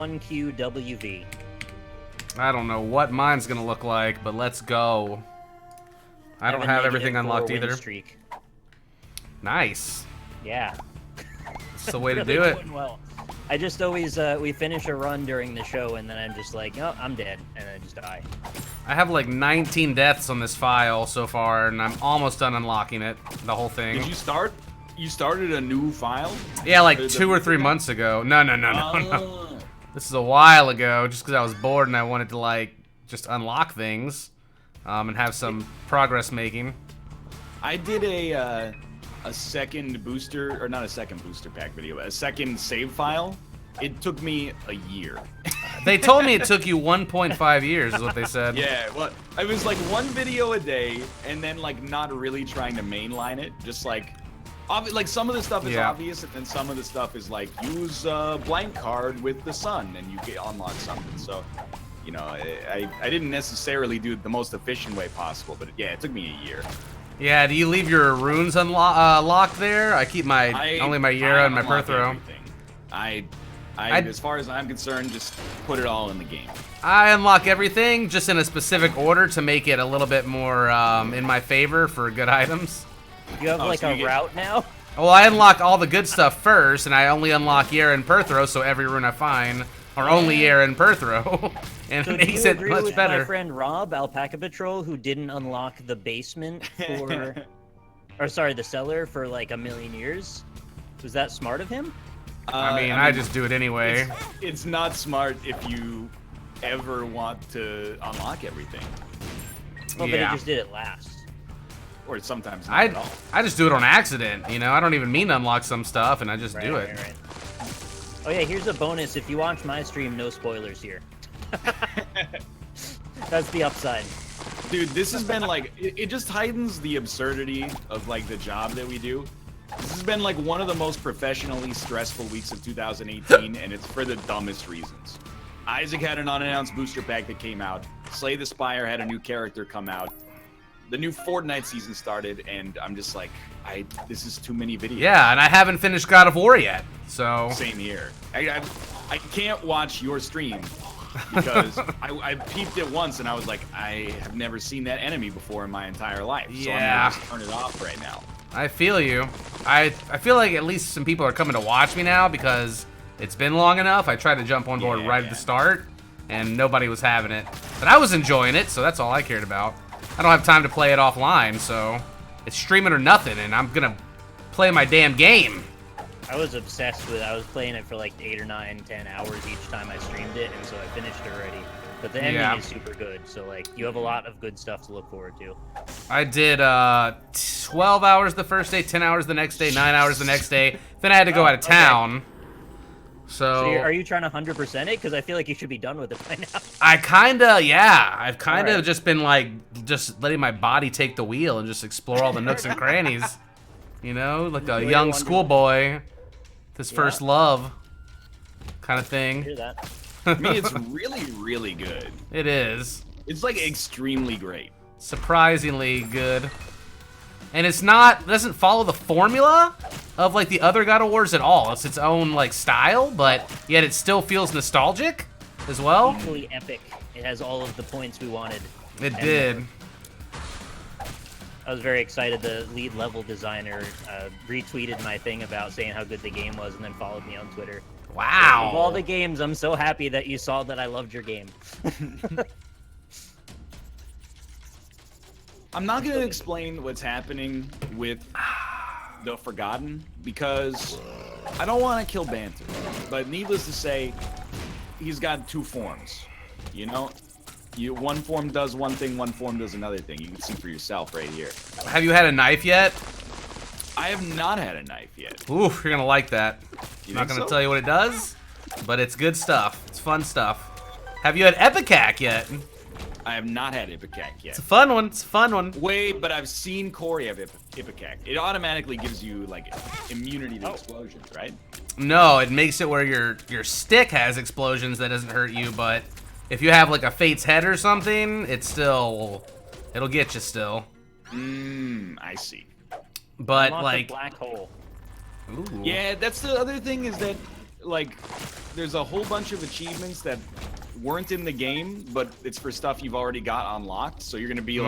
1QWV. I don't know what mine's gonna look like, but let's go. I don't have everything unlocked either. Streak. Nice. Yeah. It's the way to Really do it. doing well. I just always, we finish a run during the show, and then I'm just like, oh, I'm dead, and I just die. I have like 19 deaths on this file so far, and I'm almost done unlocking it, the whole thing. Did you start? You started a new file? Yeah, like 2 or 3 months ago. No. This is a while ago, just because I was bored and I wanted to like just unlock things, and have some progress making. I did a second booster, or not a second booster pack video, but a second save file. It took me a year. They told me it took you 1.5 years, is what they said. Yeah, well, it was like one video a day, and then like not really trying to mainline it, just like some of the stuff is obvious, and then some of the stuff is like use a blank card with the sun, and you get unlock something. So, you know, I didn't necessarily do it the most efficient way possible, but yeah, it took me a year. Yeah, do you leave your runes locked there? I keep my only my Yera and my Perthro. As far as I'm concerned, just put it all in the game. I unlock everything just in a specific order to make it a little bit more in my favor for good items. You have like a route now? Well, I unlock all the good stuff first, and I only unlock Yera and Perthro, so every rune I find are only Yera and Perthro, and so it makes it much better. My friend Rob, Alpaca Patrol, who didn't unlock the basement for, or sorry, the cellar for like a million years. Was that smart of him? I mean, I just do it anyway. It's not smart if you ever want to unlock everything. Well, but he just did it last. Or sometimes not at all. I just do it on accident, you know? I don't even mean to unlock some stuff, and I just do it. Right. Oh yeah, here's a bonus. If you watch my stream, no spoilers here. That's the upside. Dude, this has been like, it just heightens the absurdity of like the job that we do. This has been like one of the most professionally stressful weeks of 2018, and it's for the dumbest reasons. Isaac had an unannounced booster pack that came out. Slay the Spire had a new character come out. The new Fortnite season started, and I'm just like, this is too many videos. Yeah, and I haven't finished God of War yet, so... Same here. I can't watch your stream, because I peeped it once, and I was like, I have never seen that enemy before in my entire life, so I'm gonna just turn it off right now. I feel you. I feel like at least some people are coming to watch me now, because it's been long enough. I tried to jump on board right at the start, and nobody was having it. But I was enjoying it, so that's all I cared about. I don't have time to play it offline, so it's streaming or nothing, and I'm gonna play my damn game. I was obsessed with it. I was playing it for like 8 or 9, 10 hours each time I streamed it, and so I finished it already. But the ending is super good, so like you have a lot of good stuff to look forward to. I did 12 hours the first day, 10 hours the next day, 9 hours the next day. Then I had to go out of town. So are you trying to 100% it? Because I feel like you should be done with it by now. I kinda, yeah. I've kinda just been like, just letting my body take the wheel and just explore all the nooks and crannies. You know, like a young schoolboy, his first love, kind of thing. I hear that. I mean, it's really, really good. It is. It's like extremely great. Surprisingly good. And it's not, it doesn't follow the formula of like the other God of Wars at all. It's its own like style, but yet it still feels nostalgic as well. Equally epic. It has all of the points we wanted. It did. I was very excited. The lead level designer retweeted my thing about saying how good the game was, and then followed me on Twitter. Wow. Of all the games, I'm so happy that you saw that I loved your game. I'm not going to explain what's happening with the Forgotten, because I don't want to kill Banter. But needless to say, he's got 2 forms. You know? One form does one thing, one form does another thing. You can see for yourself right here. Have you had a knife yet? I have not had a knife yet. Oof, you're going to like that. I'm not going to tell you what it does, but it's good stuff. It's fun stuff. Have you had Epicac yet? I have not had Ipecac yet. It's a fun one. It's a fun one. Wait, but I've seen Corey have Ipecac. It automatically gives you like immunity to explosions, right? No, it makes it where your stick has explosions that doesn't hurt you, but if you have like a Fate's Head or something, it'll get you still. I see. But like black hole. Ooh. Yeah, that's the other thing, is that like, there's a whole bunch of achievements that weren't in the game, but it's for stuff you've already got unlocked. So you're gonna be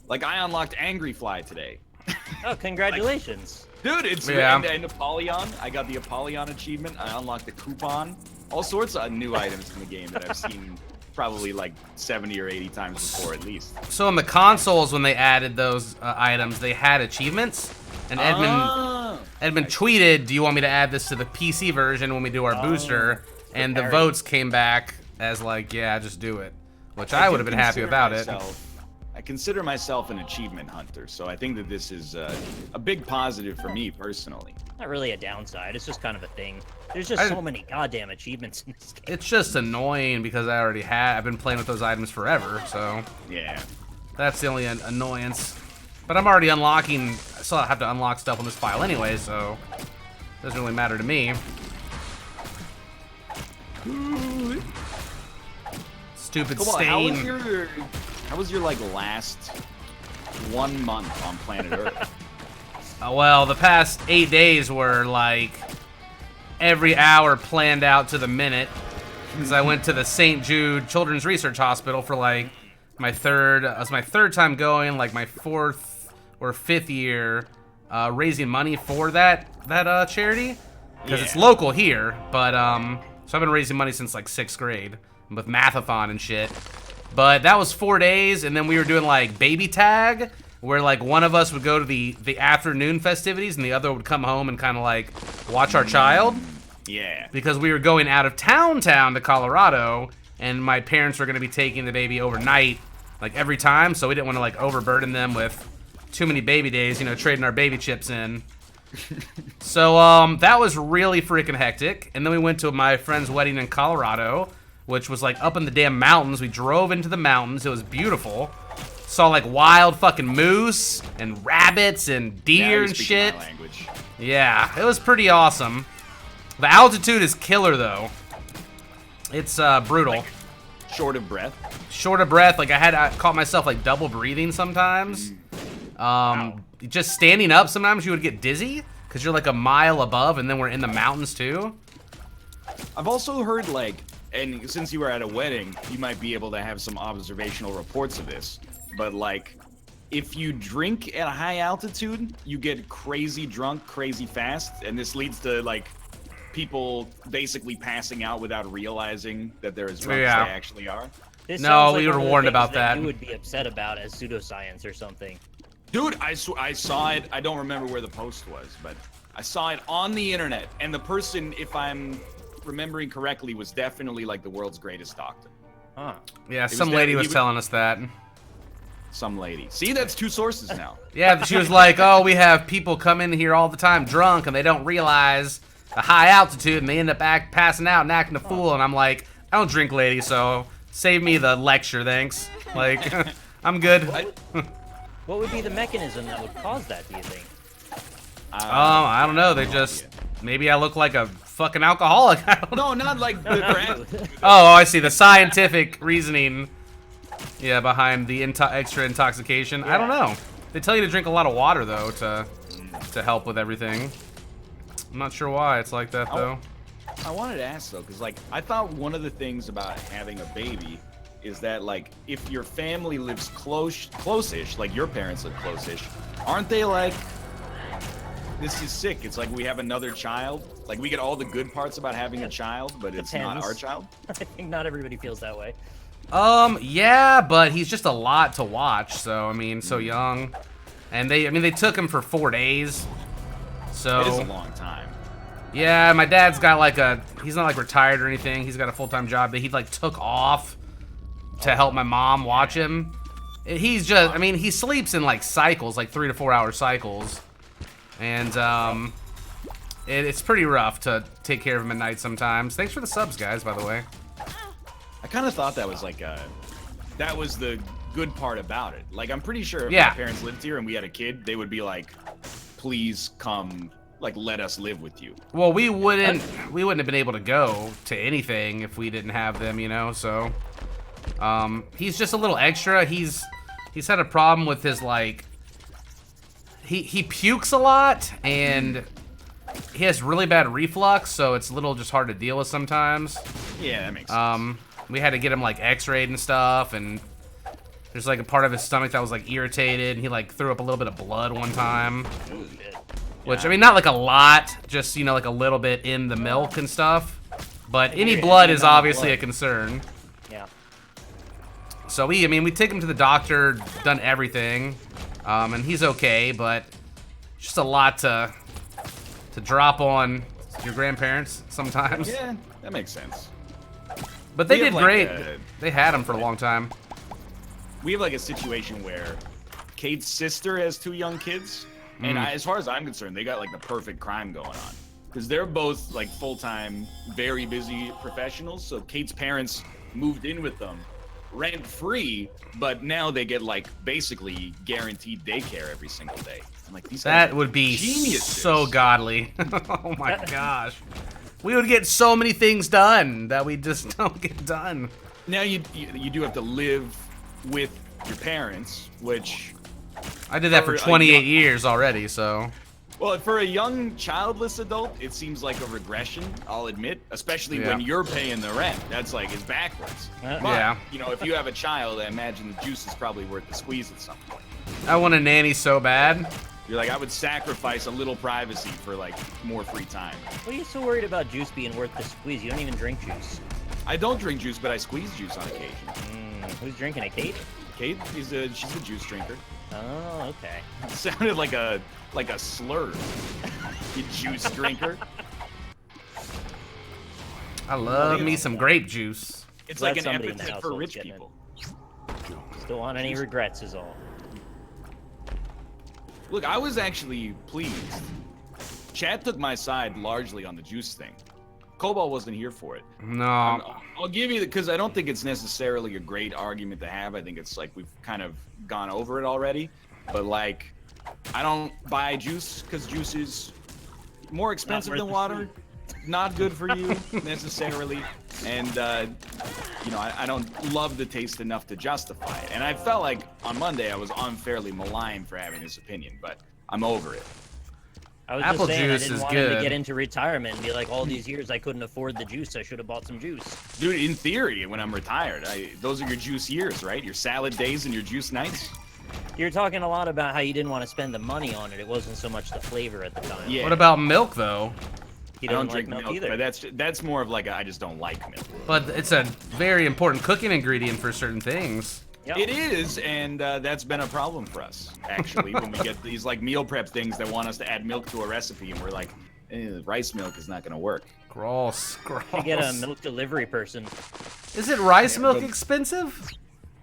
like I unlocked Angry Fly today. Oh, congratulations. Dude, it's and Apollyon. I got the Apollyon achievement. I unlocked the coupon. All sorts of new items in the game that I've seen probably like 70 or 80 times before at least. So in the consoles, when they added those items, they had achievements. And Edmund tweeted, "Do you want me to add this to the PC version when we do our booster?" And the votes came back as like, "Yeah, just do it," which I would have been happy about it. I consider myself an achievement hunter, so I think that this is a big positive for me personally. Not really a downside. It's just kind of a thing. There's just so many goddamn achievements in this game. It's just annoying because I've been playing with those items forever, so yeah, that's the only annoyance. But I'm already unlocking. I still have to unlock stuff on this file anyway, so it doesn't really matter to me. Stupid stain. How was your like last 1 month on planet Earth? Well, the past 8 days were like every hour planned out to the minute, because I went to the St. Jude Children's Research Hospital for like my third time going, like my 4th or 5th year, raising money for that charity, because it's local here. But so I've been raising money since like 6th grade with mathathon and shit. But that was 4 days, and then we were doing like baby tag, where like one of us would go to the afternoon festivities and the other would come home and kind of like watch our child. Yeah. Because we were going out of town to Colorado, and my parents were going to be taking the baby overnight, like every time, so we didn't want to like overburden them with too many baby days, you know, trading our baby chips in. So that was really freaking hectic. And then we went to my friend's wedding in Colorado, which was like up in the damn mountains. We drove into the mountains. It was beautiful. Saw like wild fucking moose and rabbits and deer and shit. Yeah, it was pretty awesome. The altitude is killer though. It's brutal. Like, short of breath. Short of breath. Like I caught myself like double breathing sometimes. Wow. Just standing up, sometimes you would get dizzy because you're like a mile above, and then we're in the mountains too. I've also heard like, and since you were at a wedding, you might be able to have some observational reports of this. But like, if you drink at a high altitude, you get crazy drunk, crazy fast, and this leads to like people basically passing out without realizing that they're as drunk as they actually are. This no, like we were warned about that. You would be upset about as pseudoscience or something. Dude, I saw it. I don't remember where the post was, but I saw it on the internet, and the person, if I'm remembering correctly, was definitely like the world's greatest doctor. Huh. Yeah, some lady was telling us that. Some lady. See, that's 2 sources now. Yeah, she was like, "Oh, we have people come in here all the time drunk, and they don't realize the high altitude, and they end up passing out and acting a fool." And I'm like, "I don't drink, lady, so save me the lecture, thanks." Like, I'm good. What would be the mechanism that would cause that, do you think? I don't know. They just... Maybe I look like a fucking alcoholic. I don't know. No, not like the brand. Oh, I see. The scientific reasoning, yeah, behind the extra intoxication. Yeah. I don't know. They tell you to drink a lot of water, though, to help with everything. I'm not sure why it's like that, though. I wanted to ask, though, because, like, I thought one of the things about having a baby is that, like, if your family lives close-ish, like your parents live close-ish, aren't they, like, this is sick. It's like we have another child. Like, we get all the good parts about having a child, but it's not our child. I think not everybody feels that way. Yeah, but he's just a lot to watch, so, I mean, so young. And they took him for 4 days. So it is a long time. Yeah, my dad's got like he's not like retired or anything. He's got a full-time job, but he like took off to help my mom watch him. He's just, I mean, he sleeps in like cycles, like 3 to 4 hour cycles. And it's pretty rough to take care of him at night sometimes. Thanks for the subs, guys, by the way. I kind of thought that was like that was the good part about it. Like, I'm pretty sure if my parents lived here and we had a kid, they would be like, please come, like, let us live with you. Well, we wouldn't have been able to go to anything if we didn't have them, you know, so he's just a little extra. He's had a problem with his, like, he pukes a lot, and he has really bad reflux, so it's a little just hard to deal with sometimes. Yeah, that makes sense. We had to get him like x-rayed and stuff, and there's like a part of his stomach that was like irritated, and he like threw up a little bit of blood one time. Which, I mean, not like a lot, just, you know, like a little bit in the milk and stuff. But any blood is obviously a concern. Yeah. So I mean, we take him to the doctor, done everything, and he's okay, but just a lot to drop on your grandparents sometimes. Yeah, that makes sense. But they We have, did like, great. They had him for a long time. We have like a situation where Kate's sister has 2 young kids, and as far as I'm concerned, they got like the perfect crime going on. Because they're both like full-time, very busy professionals. So Kate's parents moved in with them rent-free, but now they get like basically guaranteed daycare every single day. I'm like, these guys That are would be geniuses. so godly. Oh my gosh. We would get so many things done that we just don't get done. Now you do have to live with your parents, which I did that for 28 years already, so. well, for a young childless adult, it seems like a regression, I'll admit, especially when you're paying the rent. That's like, it's backwards. But, Yeah. you know, if you have a child, I imagine the juice is probably worth the squeeze at some point. I want a nanny so bad. You're like, I would sacrifice a little privacy for like more free time. What are you so worried about juice being worth the squeeze? You don't even drink juice. I don't drink juice, but I squeeze juice on occasion. Who's drinking it, Kate? Kate, she's a juice drinker. Oh, okay. It sounded like a slur. You juice drinker. I love me some grape juice. It's Glad like an somebody in the epithet for household's rich getting it. people. Just don't want any regrets is all. Look, I was actually pleased. Chad took my side largely on the juice thing. Cobalt wasn't here for it. No. I'll give you because I don't think it's necessarily a great argument to have. I think it's like we've kind of gone over it already. But like, I don't buy juice because juice is more expensive than water. Not good for you necessarily. And you know, I don't love the taste enough to justify it. And I felt like on Monday I was unfairly maligned for having this opinion, but I'm over it. I was Apple just saying, I juice didn't is want him to good. get into retirement and be like, all these years I couldn't afford the juice. I should have bought some juice. Dude, in theory, when I'm retired, those are your juice years, right? Your salad days and your juice nights. You're talking a lot about how you didn't want to spend the money on it. It wasn't so much the flavor at the time. Yeah. What about milk, though? He I don't didn't drink like milk, either. but that's more of like I just don't like milk. But it's a very important cooking ingredient for certain things. Yep. It is, and that's been a problem for us, actually, when we get these like meal prep things that want us to add milk to a recipe, and we're like, rice milk is not going to work. Gross. You get a milk delivery person. Is it rice milk but- expensive?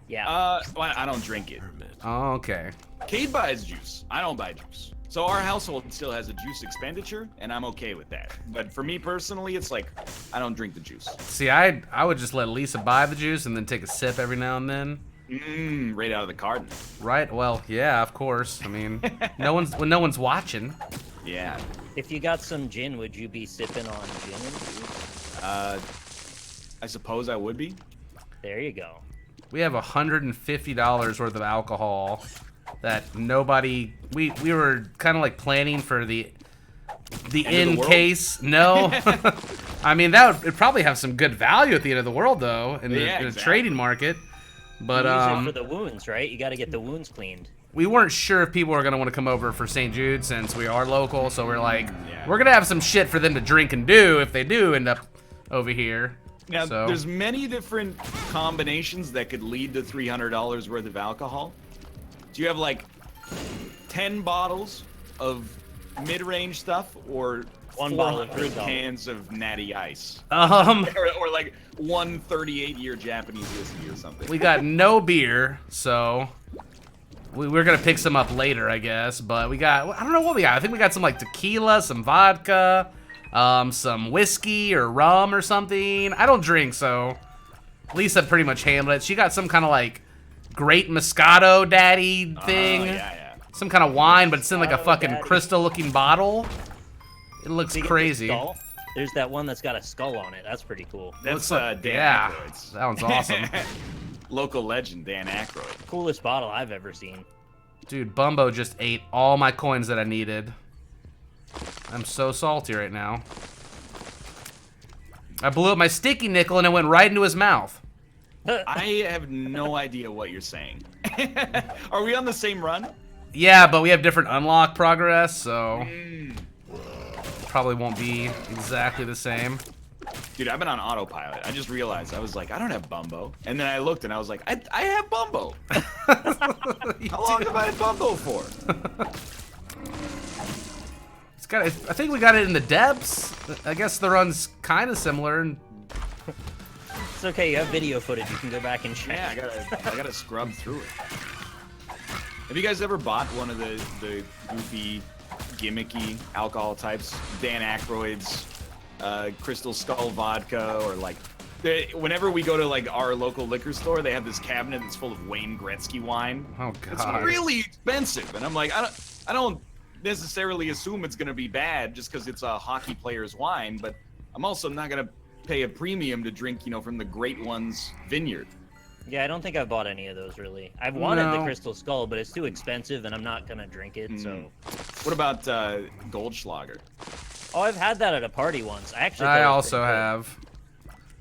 Yeah. Well, I don't drink it. Oh, okay. Kate buys juice. I don't buy juice. So our household still has a juice expenditure, and I'm okay with that. But for me personally, it's like, I don't drink the juice. See, I would just let Lisa buy the juice and then take a sip every now and then. Right out of the carton. Right? Well, yeah, of course. I mean, when no one's watching. Yeah. If you got some gin, would you be sipping on gin and juice? I suppose I would be. There you go. We have $150 worth of alcohol that nobody. We were kind of like planning for the in world? case. No. I mean, it'd probably have some good value at the end of the world, though, in the exactly. trading market. But Use it for the wounds, right? You got to get the wounds cleaned. we weren't sure if people were gonna want to come over for St. Jude since we are local. So we're like, Yeah. we're gonna have some shit for them to drink and do if they do end up over here. Now, So- there's many different combinations that could lead to $300 worth of alcohol. Do you have like 10 bottles of mid-range stuff, or One bottle of 400 $3. cans of Natty Ice, or like 138-year Japanese whiskey or something? We got no beer, so we're gonna pick some up later, I guess. But we got, I don't know what we got. I think we got some like tequila, some vodka, some whiskey or rum or something. I don't drink, so Lisa pretty much handled it. She got some kind of like Great Moscato Daddy thing. Yeah. Some kind of wine, but it's in like a Moscato fucking Daddy. crystal-looking bottle. It looks Do you get the crazy. skull? There's that one that's got a skull on it. That's pretty cool. That's Looks like- Dan yeah, Aykroyd's. that one's awesome. Local legend, Dan Aykroyd. Coolest bottle I've ever seen. Dude, Bumbo just ate all my coins that I needed. I'm so salty right now. I blew up my sticky nickel and it went right into his mouth. I have no idea what you're saying. Are we on the same run? Yeah, but we have different unlock progress, so probably won't be exactly the same. Dude, I've been on autopilot. I just realized, I was like, I don't have Bumbo. And then I looked and I was like, I have Bumbo. How long have I had Bumbo for? It's got. I think we got it in the depths. I guess the run's kind of similar. It's okay, you have video footage. You can go back and check. Yeah, I gotta scrub through it. Have you guys ever bought one of the goofy, gimmicky alcohol types? Dan Aykroyd's Crystal Skull vodka, or like, whenever we go to like our local liquor store, they have this cabinet that's full of Wayne Gretzky wine. Oh god. It's really expensive, and I'm like, I don't necessarily assume it's gonna be bad just because it's a hockey player's wine, but I'm also not gonna pay a premium to drink, you know, from the Great One's vineyard. Yeah, I don't think I've bought any of those really. I've wanted the Crystal Skull, but it's too expensive, and I'm not gonna drink it. So. What about Goldschlager? Oh, I've had that at a party once. I also have.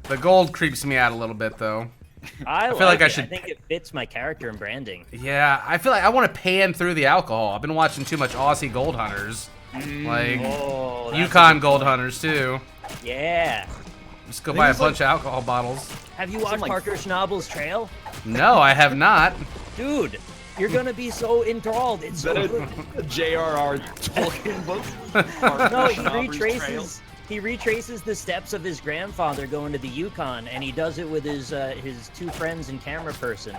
The gold creeps me out a little bit, though. I feel like I it. should. I think it fits my character and branding. Yeah, I feel like I want to pan through the alcohol. I've been watching too much Aussie Gold Hunters, like Yukon Gold Hunters too. Yeah. Just go buy a bunch of alcohol bottles. Have you watched Parker Schnabel's Trail? No, I have not. Dude, you're gonna be so enthralled. It's so good. A J.R.R. Tolkien book? No, he retraces the steps of his grandfather going to the Yukon, and he does it with his two friends and camera person.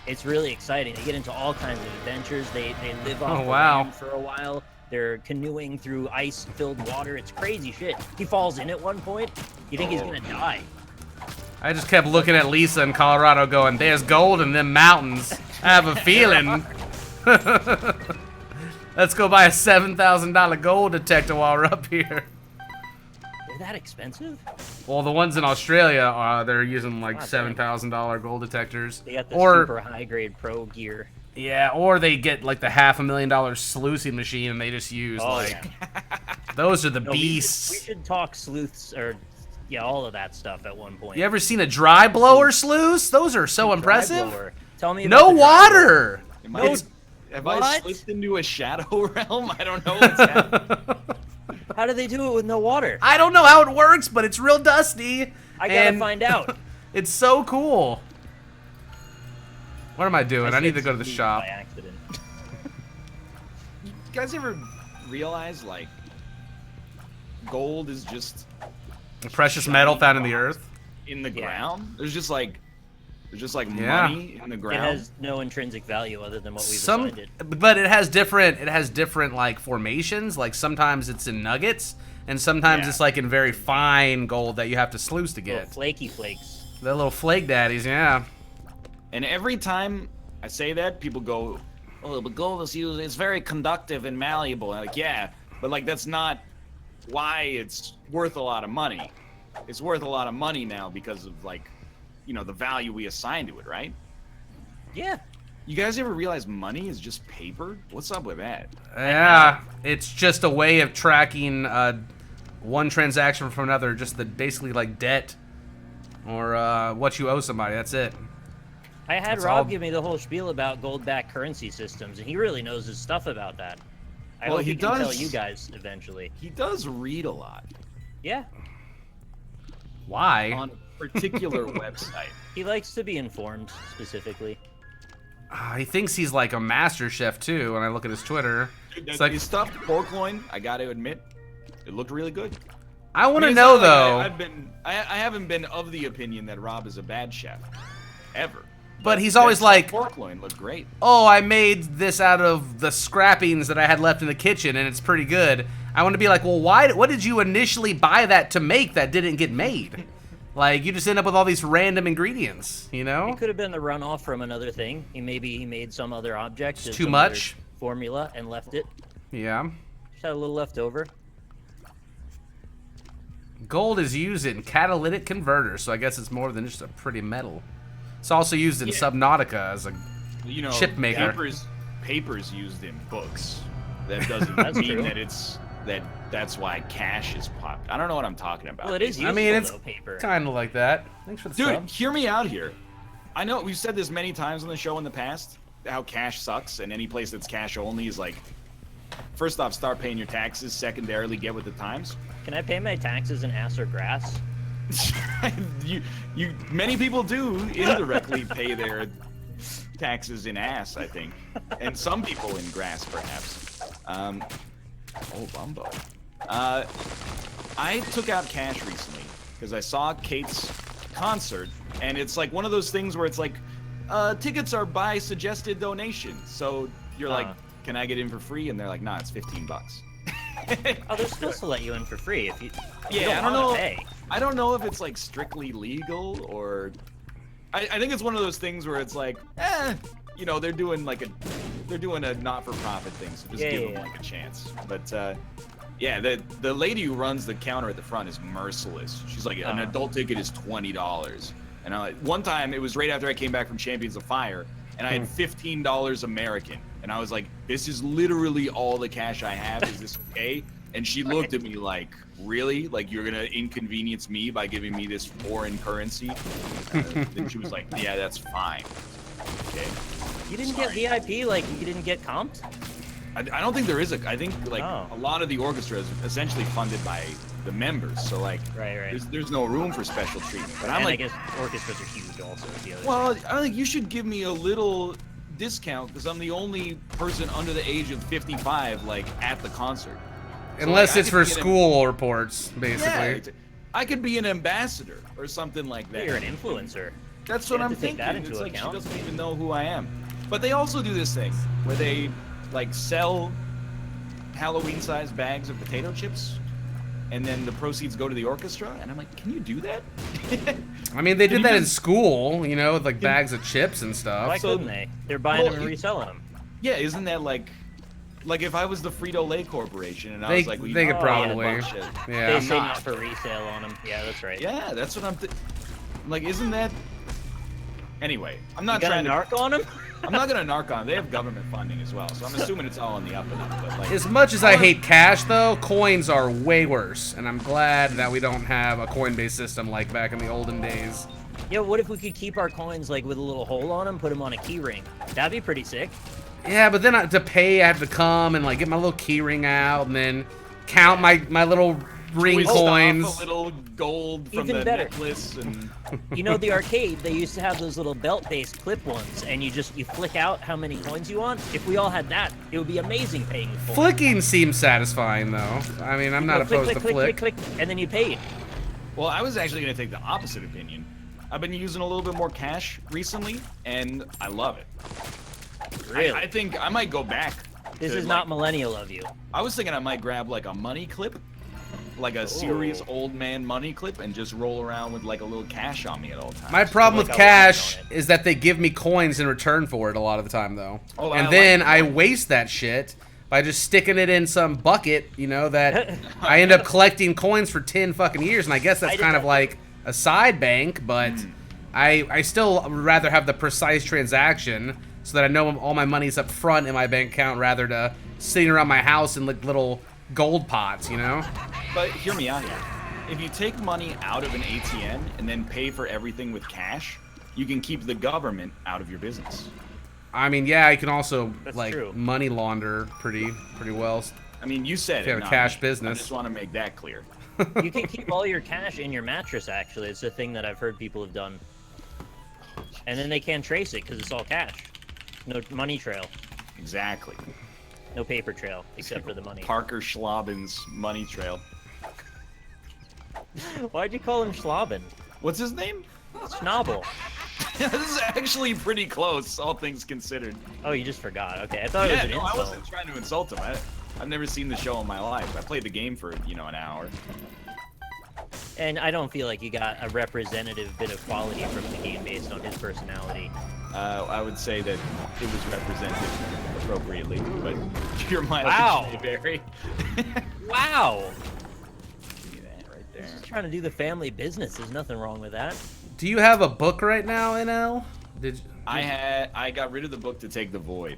It's really exciting. They get into all kinds of adventures. They live off the land for a while. They're canoeing through ice-filled water. It's crazy shit. He falls in at one point. You think he's gonna die. I just kept looking at Lisa in Colorado going, there's gold in them mountains. I have a feeling. Let's go buy a $7,000 gold detector while we're up here. They're that expensive? Well, the ones in Australia, they're using like $7,000 gold detectors. They got the super high-grade pro gear. Yeah, or they get like the $500,000 sluicing machine and they just use those are the beasts. We should talk sleuths or all of that stuff at one point. You ever seen a dry blower sluice? Those are so impressive. Blower. Tell me no water. Have I slipped into a shadow realm? I don't know what's happening. How do they do it with no water? I don't know how it works, but it's real dusty. I gotta find out. It's so cool. What am I doing? I need to go to the shop. By accident. You guys ever realize, like, gold is just a precious metal found in the earth? In the ground? There's just like money in the ground. It has no intrinsic value other than what we've assigned it. But it has different like formations. Like sometimes it's in nuggets, and sometimes it's like in very fine gold that you have to sluice to get. Little flaky flakes. The little flake daddies, yeah. And every time I say that, people go, "Oh, but gold is used. It's very conductive and malleable." And I'm like, yeah, but like that's not why it's worth a lot of money. It's worth a lot of money now because of like, you know, the value we assign to it, right? Yeah. You guys ever realize money is just paper? What's up with that? Yeah, it's just a way of tracking one transaction from another. Just basically like debt or what you owe somebody. That's it. I had Rob give me the whole spiel about gold-backed currency systems, and he really knows his stuff about that. I hope he can tell you guys eventually. He does read a lot. Yeah. Why? On a particular website. He likes to be informed, specifically. He thinks he's like a master chef, too, when I look at his Twitter. Dude, it's like his stuffed pork loin, I gotta admit, it looked really good. I want to know, though. I haven't been of the opinion that Rob is a bad chef. Ever. But he's always like, pork loin looked great. Oh, I made this out of the scrappings that I had left in the kitchen, and it's pretty good. I want to be like, well, what did you initially buy that to make that didn't get made? Like, you just end up with all these random ingredients, you know? It could have been the runoff from another thing. Maybe he made some other object. It's too much. Formula and left it. Yeah. Just had a little left over. Gold is used in catalytic converters, so I guess it's more than just a pretty metal. It's also used in Subnautica as a chip maker. Paper's used in books. That doesn't mean that it's that's why cash is popped. I don't know what I'm talking about. Well, it is useful, I mean, it's though, paper. kind of like that. Thanks for the Dude, sub. hear me out here. I know we've said this many times on the show in the past, how cash sucks, and any place that's cash only is like, first off, start paying your taxes. Secondarily, get with the times. Can I pay my taxes in ass or grass? Many people do indirectly pay their taxes in ass, I think, and some people in grass, perhaps. Oh, Bumbo. I took out cash recently because I saw Kate's concert, and it's like one of those things where it's like, tickets are by suggested donation. So you're like, can I get in for free? And they're like, nah, it's 15 bucks. Oh, they're supposed to let you in for free if you. Yeah, I don't know. Pay. I don't know if it's like strictly legal or. I think it's one of those things where it's like, you know, they're doing a not-for-profit thing, so just give them like a chance. But yeah, the lady who runs the counter at the front is merciless. She's like, an adult ticket is $20, and one time it was right after I came back from Champions of Fire, and I had $15 American, and I was like, this is literally all the cash I have. Is this okay? And she looked at me like, really? Like, you're gonna inconvenience me by giving me this foreign currency? Then she was like, yeah, that's fine. Okay. You didn't get VIP, like you didn't get comped? I don't think there is I think like a lot of the orchestra is essentially funded by the members, so like there's no room for special treatment. But I'm like, I guess orchestras are huge also. Well, I think you should give me a little discount because I'm the only person under the age of 55 like at the concert. Unless it's for school reports, basically. Yeah, I could be an ambassador or something like that. You're an influencer. That's what I'm thinking. It's like she doesn't even know who I am. But they also do this thing where they like sell Halloween-sized bags of potato chips, and then the proceeds go to the orchestra. And I'm like, can you do that? I mean, they did that in school, you know, with like bags of chips and stuff. Why couldn't they? They're buying them and reselling them. Yeah, isn't that like if I was the Frito-Lay Corporation and I was like, they could probably, yeah. They say not for resale on them. Yeah, that's right. Yeah, that's what I'm like. Isn't that? Anyway, I'm not trying to narc on them. I'm not gonna narc on them. They have government funding as well, so I'm assuming it's all on the up and up. But like, as much as I hate cash, though, coins are way worse, and I'm glad that we don't have a coin-based system like back in the olden days. Yeah, what if we could keep our coins like with a little hole on them, put them on a key ring? That'd be pretty sick. Yeah, but then to pay, I have to come and like get my little key ring out and then count my little ring coins. Off a little gold from Even the better. necklace and. You know, the arcade, they used to have those little belt-based clip ones, and you flick out how many coins you want. If we all had that, it would be amazing paying with coins. Flicking seems satisfying, though. I mean, I'm not opposed to flick. Click, and then you paid. Well, I was actually going to take the opposite opinion. I've been using a little bit more cash recently, and I love it. Really? I think I might go back. This is not millennial of you. I was thinking I might grab like a money clip, like a serious old man money clip, and just roll around with like a little cash on me at all times. My problem with cash is that they give me coins in return for it a lot of the time, though. Oh, and then I waste that shit by just sticking it in some bucket, you know, that I end up collecting coins for 10 fucking years, and I guess that's kind of like a side bank, but I still would rather have the precise transaction so that I know all my money's up front in my bank account rather than sitting around my house in like little gold pots, you know? But hear me out here. If you take money out of an ATM and then pay for everything with cash, you can keep the government out of your business. I mean, yeah, I can also money launder pretty well. I mean, you said if you have a cash business. I just want to make that clear. You can keep all your cash in your mattress, actually. It's a thing that I've heard people have done. And then they can't trace it because it's all cash. No money trail. Exactly. No paper trail, except for the money. Parker Schlabben's money trail. Why'd you call him Schlaben? What's his name? Schnabel. This is actually pretty close, all things considered. Oh, you just forgot. Okay, I thought it was an insult. I wasn't trying to insult him. I've never seen the show in my life. I played the game for, an hour. And I don't feel like you got a representative bit of quality from the game based on his personality. I would say that it was represented appropriately, but your mileage may vary. Wow! See that right there. Just trying to do the family business. There's nothing wrong with that. Do you have a book right now, NL? I got rid of the book to take the Void.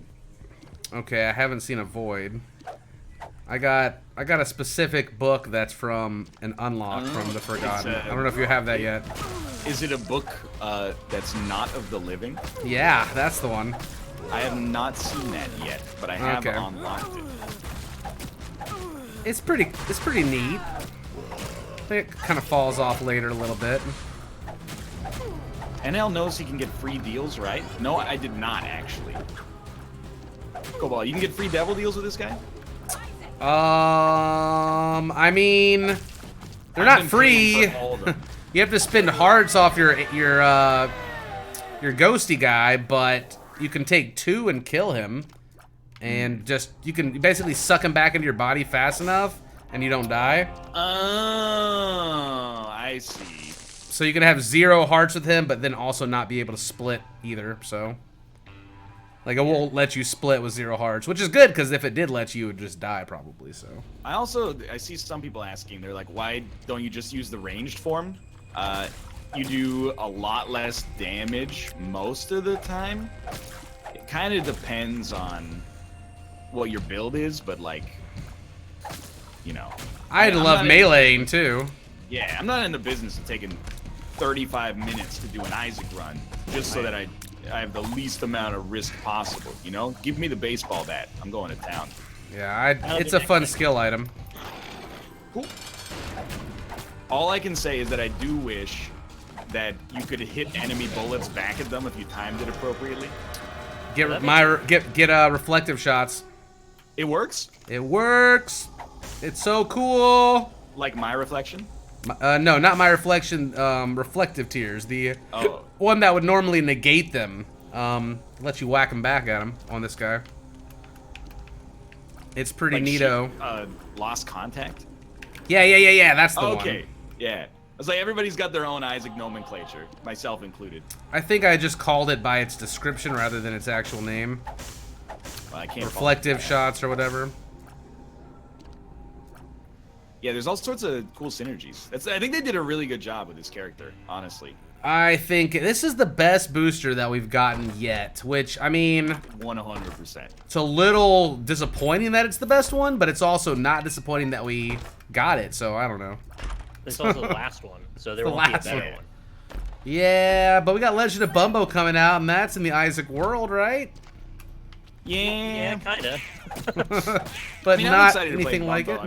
Okay, I haven't seen a Void. I got a specific book that's from an unlock from the Forgotten. I don't know if you have that yet. Is it a book that's not of the living? Yeah, that's the one. I have not seen that yet, but I have Okay. unlocked it. It's pretty neat. I think it kind of falls off later a little bit. NL knows he can get free deals, right? No, I did not actually. Cobalt, you can get free devil deals with this guy? I mean, they're not free. You have to spend hearts off your ghosty guy, but you can take 2 and kill him, and you can basically suck him back into your body fast enough, and you don't die. Oh, I see. So you can have 0 hearts with him, but then also not be able to split either. So, like, it won't let you split with 0 hearts, which is good because if it did let you, you would just die probably. So. I see some people asking, they're like, why don't you just use the ranged form? You do a lot less damage most of the time. It kind of depends on what your build is, but like, you know. I'd love meleeing too. Yeah, I'm not in the business of taking 35 minutes to do an Isaac run just so that I have the least amount of risk possible, you know? Give me the baseball bat. I'm going to town. Yeah, it's a fun skill item. Cool. All I can say is that I do wish that you could hit enemy bullets back at them if you timed it appropriately. Get reflective shots. It works? It works. It's so cool. Like my reflection? No, not my reflection. Reflective tears. The one that would normally negate them. Let you whack them back at him on this guy. It's pretty like neato. Lost contact? Yeah. That's the one. Okay, yeah. I was like, everybody's got their own Isaac nomenclature, myself included. I think I just called it by its description rather than its actual name. Well, I can't Reflective shots or whatever. Yeah, there's all sorts of cool synergies. I think they did a really good job with this character, honestly. I think this is the best booster that we've gotten yet, which, I mean... 100%. It's a little disappointing that it's the best one, but it's also not disappointing that we got it, so I don't know. It's also the last one, so there won't be a better one. Yeah, but we got Legend of Bumbo coming out, and that's in the Isaac world, right? Yeah, kinda. But I mean, not anything like it.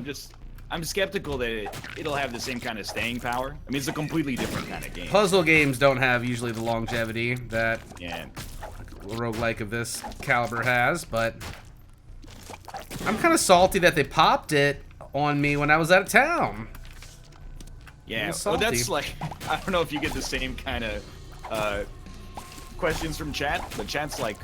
I'm skeptical that it'll have the same kind of staying power. I mean, it's a completely different kind of game. Puzzle games don't have usually the longevity that a roguelike of this caliber has, but I'm kind of salty that they popped it on me when I was out of town. Yeah, well, that's like, I don't know if you get the same kind of questions from chat, but chat's like,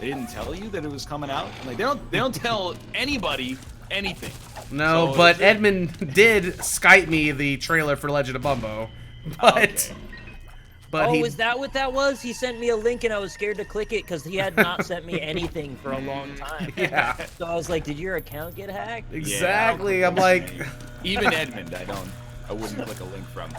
they didn't tell you that it was coming out? Like, they don't tell anybody anything. No, so but Edmund did Skype me the trailer for Legend of Bumbo. But, is that what that was? He sent me a link and I was scared to click it because he had not sent me anything for a long time. Yeah. So I was like, did your account get hacked? Exactly. I'm like... Even Edmund, I wouldn't click a link from.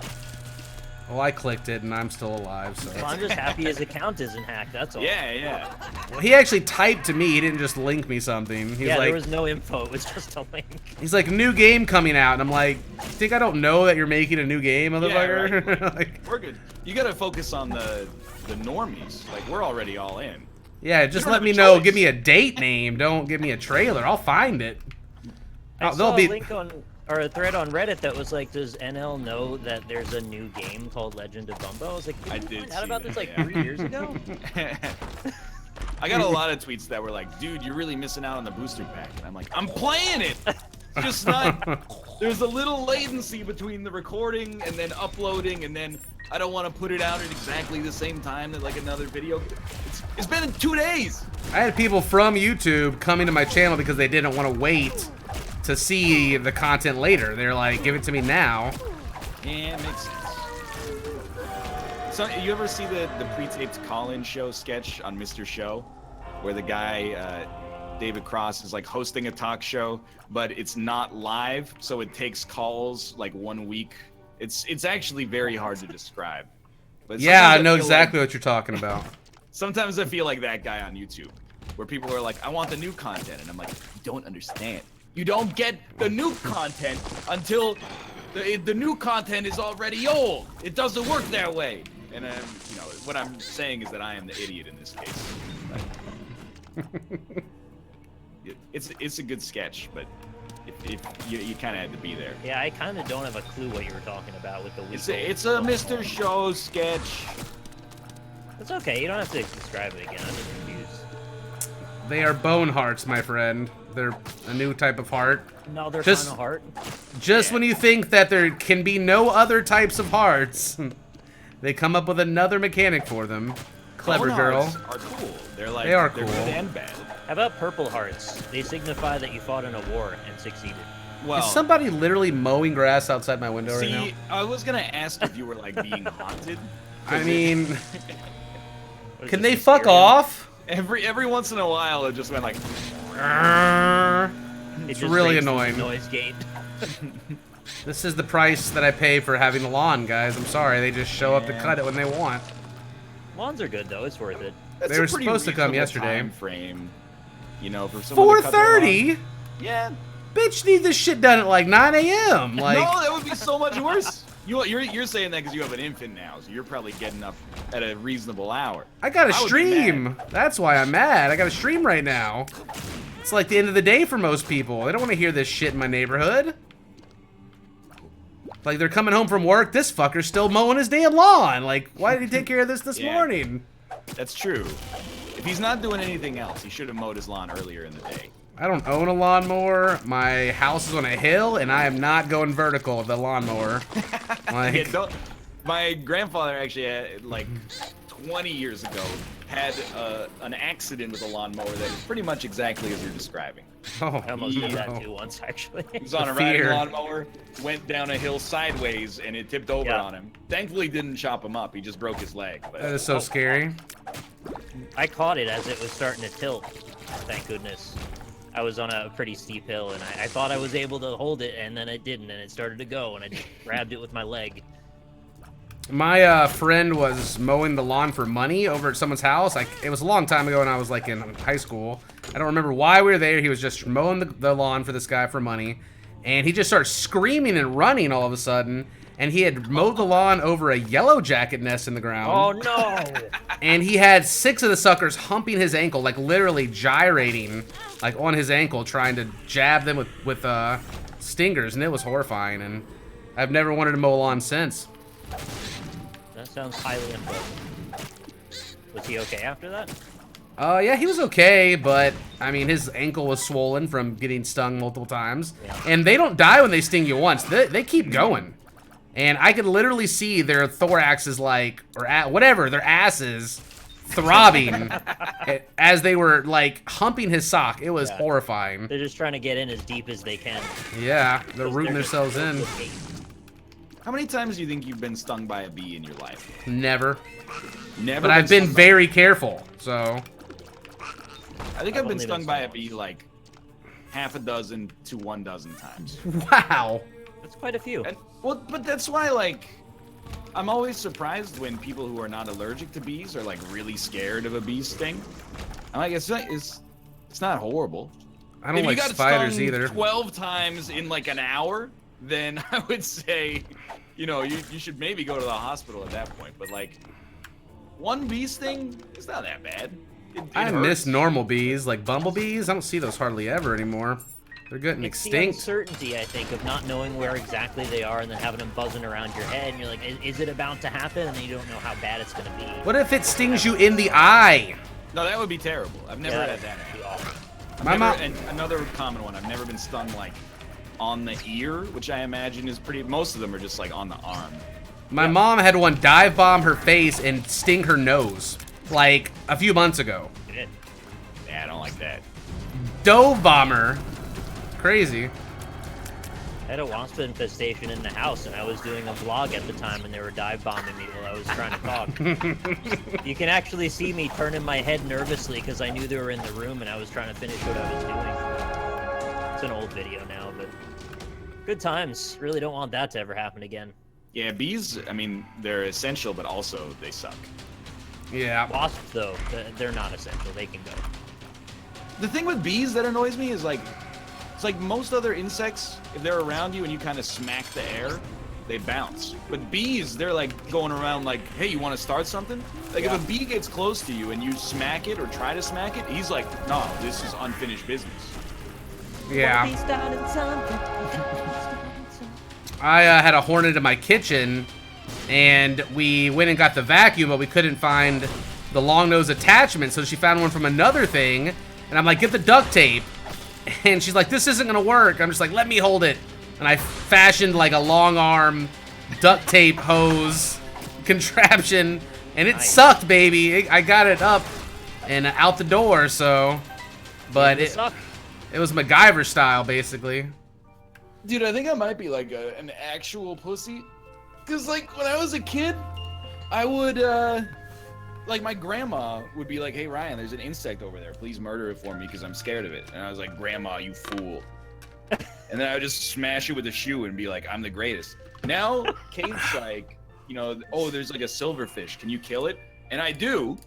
Well, I clicked it and I'm still alive, so... Well, I'm just happy his account isn't hacked, that's all. Yeah. Well, he actually typed to me, he didn't just link me something. He's like, there was no info, it was just a link. He's like, new game coming out, and I'm like, you think I don't know that you're making a new game, motherfucker? Yeah, right. Like, we're good. You gotta focus on the normies. Like, we're already all in. Yeah, just let me know, give me a date name, don't give me a trailer, I'll find it. I saw a link on... or a thread on Reddit that was like, does NL know that there's a new game called Legend of Bumbo? I was like, I did find out about this like 3 years ago? I got a lot of tweets that were like, dude, you're really missing out on the booster pack. And I'm like, I'm playing it! It's just not... There's a little latency between the recording and then uploading, and then I don't want to put it out at exactly the same time that like another video. It's been 2 days! I had people from YouTube coming to my channel because they didn't want to wait to see the content later. They're like, give it to me now. Yeah, it makes sense. So, you ever see the pre-taped call-in show sketch on Mr. Show? Where the guy, David Cross, is like hosting a talk show, but it's not live, so it takes calls like 1 week. It's actually very hard to describe. But yeah, I know exactly what you're talking about. Sometimes I feel like that guy on YouTube, where people are like, I want the new content, and I'm like, you don't understand. You don't get the new content until the new content is already old. It doesn't work that way. And you know, what I'm saying is that I am the idiot in this case. It's a good sketch, but if you kind of had to be there. Yeah, I kind of don't have a clue what you were talking about with the week. It's a Mr. Show sketch. It's okay. You don't have to describe it again. I'm just confused. They are bone hearts, my friend. They're a new type of heart. No, they're Just- kind of heart. Just when you think that there can be no other types of hearts, they come up with another mechanic for them. Clever Bone girl. hearts are cool. They're like They are they're cool. good and bad. How about purple hearts? They signify that you fought in a war and succeeded. Well, Is somebody literally mowing grass outside my window right now? see, I was gonna ask if you were like being haunted. I mean, What is can this, they fuck Mysterium? off? Every once in a while, it just went like. It It's just really raises the annoying. Noise gate. This is the price that I pay for having the lawn, guys. I'm sorry, they just show up to Yeah. cut it when they want. Lawns are good though. It's worth it. That's They a were pretty supposed to come reasonable yesterday. Time frame, you know, for someone to cut their lawn. 4:30? Yeah. Bitch, need this shit done at like 9 a.m. Like, No, that would be so much worse. You're saying that because you have an infant now, so you're probably getting up at a reasonable hour. I got a I would be stream. That's why I'm mad. I got a stream right now. It's like the end of the day for most people. They don't want to hear this shit in my neighborhood. Like, they're coming home from work. This fucker's still mowing his damn lawn. Like, why did he take care of this Yeah. morning? That's true. If he's not doing anything else, he should have mowed his lawn earlier in the day. I don't own a lawnmower. My house is on a hill, and I am not going vertical with the lawnmower. Like, Yeah, my grandfather actually had, like 20 years ago, had an accident with a lawnmower that is pretty much exactly as you're describing. oh, I almost did that no. too once actually. He was on The a riding fear. lawnmower, went down a hill sideways, and it tipped over Yeah. on him. Thankfully, didn't chop him up. He just broke his leg. But That is so scary. I caught it as it was starting to tilt. Thank goodness. I was on a pretty steep hill, and I thought I was able to hold it, and then it didn't, and it started to go, and I just grabbed it with my leg. My friend was mowing the lawn for money over at someone's house. Like, it was a long time ago when I was like in high school. I don't remember why we were there. He was just mowing the lawn for this guy for money, and he just started screaming and running all of a sudden. And he had mowed the lawn over a yellow jacket nest in the ground. Oh no! And he had 6 of the suckers humping his ankle, like literally gyrating, like on his ankle, trying to jab them with stingers, and it was horrifying. And I've never wanted to mow a lawn since. That sounds highly unpleasant. Was he okay after that? Yeah, he was okay, but I mean, his ankle was swollen from getting stung multiple times. Yeah. And they don't die when they sting you once; they keep going. And I could literally see their thoraxes, like, or whatever, their asses throbbing as they were like humping his sock. It was Yeah. horrifying. They're just trying to get in as deep as they can. Yeah, they're rooting They're just themselves in. filled with hate. how many times do you think you've been stung by a bee in your life? Never. Never. But I've been stung by- very careful, so. I think I've I've been only stung been by a stung bee like half a dozen to 1 dozen times. Wow. That's quite a few. And, well, but that's why, like, I'm always surprised when people who are not allergic to bees are like really scared of a bee sting. I'm like, it's not horrible. I don't If like you got spiders stung either. 12 times in like an hour, then I would say, you know, you should maybe go to the hospital at that point. But like, 1 bee sting, it's not that bad. It I hurts. miss normal bees, like bumblebees. I don't see those hardly ever anymore. They're getting It's the extinct. uncertainty, I think, of not knowing where exactly they are and then having them buzzing around your head. And you're like, is it about to happen? And then you don't know how bad it's going to be. What if it stings you in the eye? No, that would be terrible. I've never had that that'd be happen. awful. My mom. And another common one, I've never been stung like on the ear, which I imagine is pretty, most of them are just like on the arm. My mom had one dive bomb her face and sting her nose, like a few months ago. It did. Yeah, I don't like that. Dove bomber. Crazy. I had a wasp infestation in the house, and I was doing a vlog at the time, and they were dive bombing me while I was trying to talk. You can actually see me turning my head nervously because I knew they were in the room, and I was trying to finish what I was doing. It's an old video now, but good times. Really don't want that to ever happen again. Yeah, bees, I mean, they're essential, but also they suck. Yeah. Wasps, though, they're not essential. They can go. The thing with bees that annoys me is like, It's like most other insects, if they're around you and you kind of smack the air, they bounce. But bees, they're like going around like, hey, you want to start something? Like if a bee gets close to you and you smack it or try to smack it, he's like, no, this is unfinished business. Yeah. I had a hornet in my kitchen, and we went and got the vacuum, but we couldn't find the long nose attachment, so she found one from another thing, and I'm like, get the duct tape. And she's like, this isn't gonna work. I'm just like, let me hold it. And I fashioned like a long arm duct tape hose contraption, and it sucked, baby. I got it up and out the door, so. But it was MacGyver style, basically. Dude, I think I might be like an actual pussy. Cause like when I was a kid, I would like my grandma would be like, hey Ryan, there's an insect over there. Please murder it for me because I'm scared of it. And I was like, Grandma, you fool. And then I would just smash it with a shoe and be like, I'm the greatest. Now, Kate's like, you know, oh, there's like a silverfish. Can you kill it? And I do.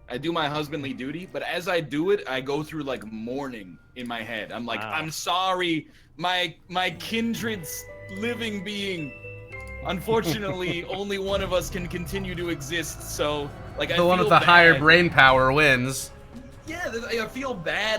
I do my husbandly duty. But as I do it, I go through like mourning in my head. I'm like, I'm sorry, my kindred living being. Unfortunately, only one of us can continue to exist. So, like, the one with the higher brain power wins. Yeah, I feel bad